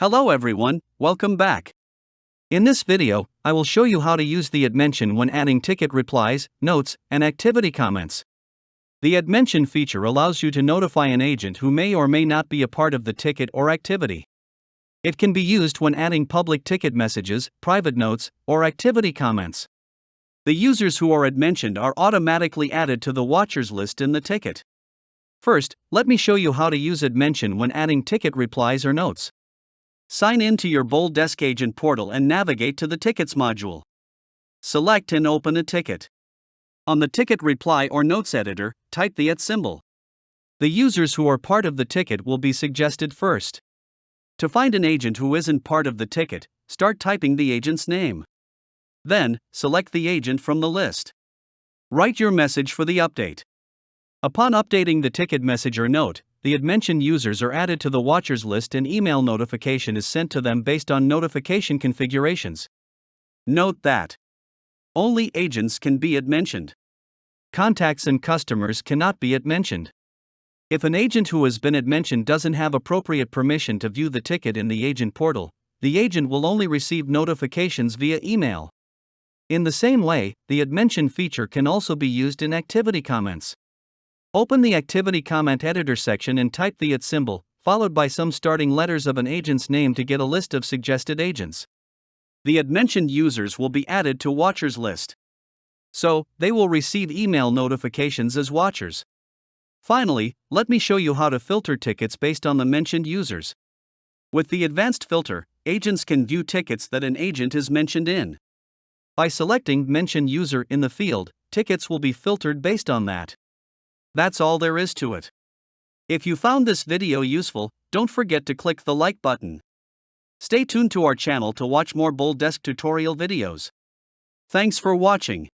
Hello everyone, welcome back. In this video, I will show you how to use the mention when adding ticket replies, notes, and activity comments. The mention feature allows you to notify an agent who may or may not be a part of the ticket or activity. It can be used when adding public ticket messages, private notes, or activity comments. The users who are mentioned are automatically added to the watchers list in the ticket. First, let me show you how to use mention when adding ticket replies or notes. Sign in to your BoldDesk agent portal and navigate to the Tickets module. Select and open a ticket. On the ticket reply or notes editor, type the symbol. The users who are part of the ticket will be suggested first. To find an agent who isn't part of the ticket, start typing the agent's name. Then, select the agent from the list. Write your message for the update. Upon updating the ticket message or note, the mentioned users are added to the watchers list and email notification is sent to them based on notification configurations. Note that only agents can be mentioned. Contacts and customers cannot be mentioned. If an agent who has been mentioned doesn't have appropriate permission to view the ticket in the agent portal, the agent will only receive notifications via email. In the same way, the mention feature can also be used in activity comments. Open the Activity Comment Editor section and type the symbol, followed by some starting letters of an agent's name to get a list of suggested agents. The mentioned users will be added to Watchers list. So, they will receive email notifications as watchers. Finally, let me show you how to filter tickets based on the mentioned users. With the advanced filter, agents can view tickets that an agent is mentioned in. By selecting Mention User in the field, tickets will be filtered based on that. That's all there is to it. If you found this video useful, don't forget to click the like button. Stay tuned to our channel to watch more BoldDesk tutorial videos. Thanks for watching.